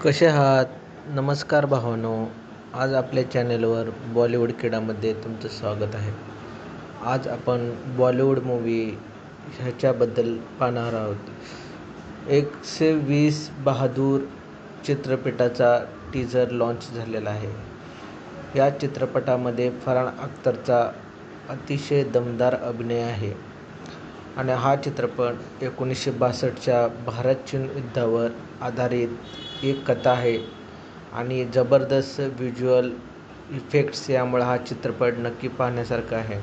कसे आहात? नमस्कार भावांनो. आज आपल्या चॅनेलवर बॉलिवूड क्रीडामध्ये तुमचं स्वागत आहे. आज आपण बॉलिवूड मूव्ही ह्याच्याबद्दल पाहणार आहोत. 120 बहादूर चित्रपटाचा टीझर लॉन्च झालेला आहे. या चित्रपटामध्ये फरहान अख्तरचा अतिशय दमदार अभिनय आहे आणि हा चित्रपट 1962च्या भारत-चीन युद्धावर आधारित एक कथा आहे आणि जबरदस्त व्हिज्युअल इफेक्ट्स यामुळे हा चित्रपट नक्की पाहण्यासारखा आहे.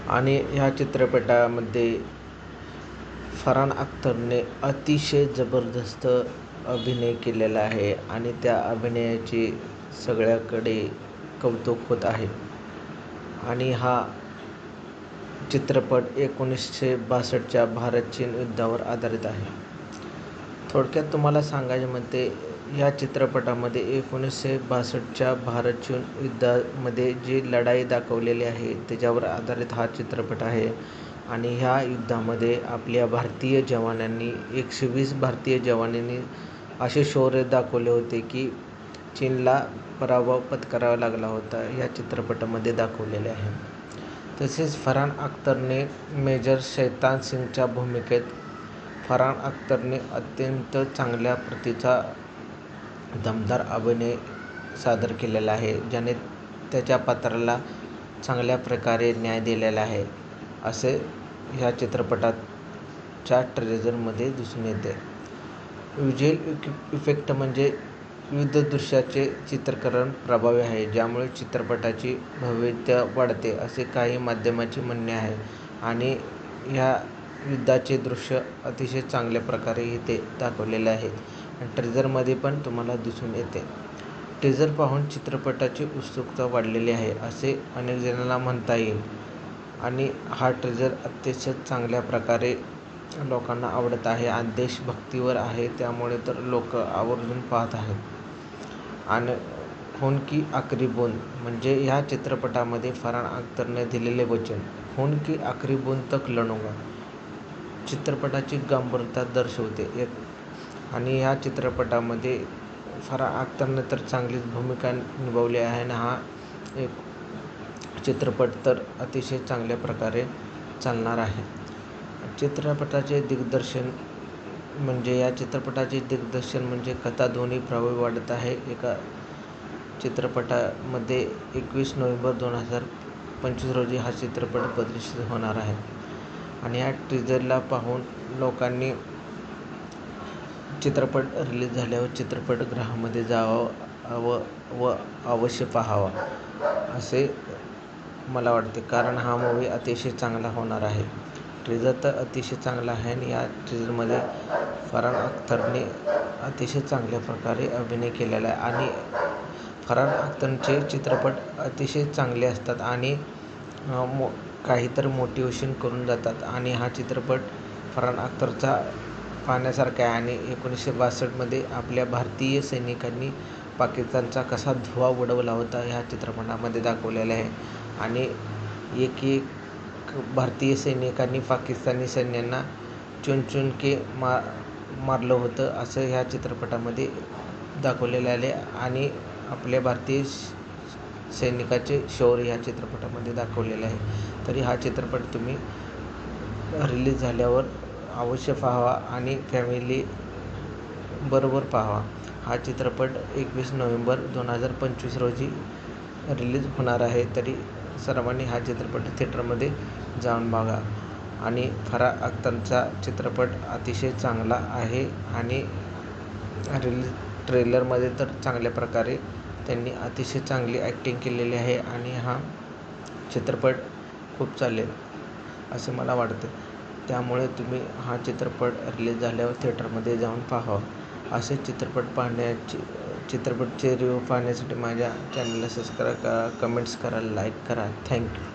आणि ह्या चित्रपटामध्ये फरहान अख्तरने अतिशय जबरदस्त अभिनय केलेला आहे आणि त्या अभिनयाचे सगळ्याकडे कौतुक होत आहे. आणि हा चित्रपट 1962च्या भारत-चीन युद्धावर आधारित आहे. थोडक्यात तुम्हाला सांगायचे म्हणते, या चित्रपटामध्ये 1962च्या भारत-चीन युद्धामध्ये जी लढाई दाखवलेली आहे त्याच्यावर आधारित हा चित्रपट आहे. आणि ह्या युद्धामध्ये आपल्या भारतीय जवानांनी 120 भारतीय जवानांनी असे शौर्य दाखवले होते की चीनला पराभव पत्करावा लागला होता, या चित्रपटामध्ये दाखवलेले आहे. तसेच फरहान अख्तरने मेजर शैतान सिंगच्या भूमिकेत फरहान अख्तरने अत्यंत चांगल्या प्रतीचा दमदार अभिनय सादर केलेला आहे, ज्याने त्याच्या पात्राला चांगल्या प्रकारे न्याय दिलेला आहे, असे ह्या चित्रपटाच्या ट्रेलरमध्ये दिसून येते. व्हिज्युअल इफेक्ट म्हणजे विविध दृश्याचे चित्रीकरण प्रभावी आहे, ज्यामुळे चित्रपटाची भव्यता वाढते, असे काही माध्यमांचे म्हणणे आहे. आणि ह्या युद्धाचे दृश्य अतिशय चांगल्या प्रकारे इथे दाखवलेले आहेत आणि ट्रेलरमध्ये पण तुम्हाला दिसून येते. टीझर पाहून चित्रपटाची उत्सुकता वाढलेली आहे, असे अनेक जणांना म्हणता येईल. आणि हा टीझर अतिशय चांगल्या प्रकारे लोकांना आवडत आहे आणि देशभक्तीवर आहे, त्यामुळे तर लोक आवर्जून पाहत आहेत. आणि खून की आखरी बूंद म्हणजे ह्या चित्रपटामध्ये फरहान अख्तरने दिलेले वचन, खून की आखरी बूंद तक लढूंगा, चित्रपटाची गंभीरता दर्शवते. आणि ह्या चित्रपटामध्ये फरहान अख्तरने तर चांगलीच भूमिका निभावली आहे आणि हा एक चित्रपट तर अतिशय चांगल्या प्रकारे चालणार आहे. चित्रपटाचे दिग्दर्शन म्हणजे या चित्रपटाचे दिग्दर्शन म्हणजे कथा दोन्ही प्रभावी वाढत आहे. एका चित्रपटामध्ये 21 नोव्हेंबर 2025 रोजी हा चित्रपट प्रदर्शित होणार आहे. आणि या टीझरला पाहून लोकांनी चित्रपट रिलीज झाल्यावर चित्रपटगृहामध्ये जावं व अवश्य पाहावा, असे मला वाटते, कारण हा मूव्ही अतिशय चांगला होणार आहे. टीझर तर अतिशय चांगला आहे आणि या टीझरमध्ये फरहान अख्तरने अतिशय चांगल्या प्रकारे अभिनय केलेला आहे. आणि फरहान अख्तरचे चित्रपट अतिशय चांगले असतात आणि काहीतरी मोटिवेशन करून जातात. आणि हा चित्रपट फरहान अख्तरचा पाहण्यासारखा आहे. आणि 1962मध्ये आपल्या भारतीय सैनिकांनी पाकिस्तानचा कसा धुव्वा उडवला होता, ह्या चित्रपटामध्ये दाखवलेला आहे. आणि एक भारतीय सैनिकांनी पाकिस्तानी सैन्यांना चुन के मारलं होतं, असं ह्या चित्रपटामध्ये दाखवलेलं आहे. आणि आपल्या भारतीय सैनिकाचे शौर्य ह्या चित्रपटामध्ये दाखवलेले आहे. तरी हा चित्रपट तुम्ही रिलीज झाल्यावर अवश्य पाहावा आणि फॅमिली बरोबर पाहावा. हा चित्रपट 21 नोव्हेंबर 2025 रोजी रिलीज होणार आहे. तरी सर्वांनी हा चित्रपट थिएटरमध्ये जाऊन बघा. आणि फरहान अख्तरचा चित्रपट अतिशय चांगला आहे आणि ट्रेलरमध्ये तर चांगल्या प्रकारे त्यांनी अतिशय चांगली ॲक्टिंग केलेली आहे आणि हा चित्रपट खूप चालेल असे मला वाटते. त्यामुळे तुम्ही हा चित्रपट रिलीज झाल्यावर थिएटरमध्ये जाऊन पाहावा. असे चित्रपटचे रिव्ह्यू पाहण्यासाठी माझ्या चॅनलला सबस्क्राईब करा, कमेंट्स करा, लाईक करा. थँक्यू.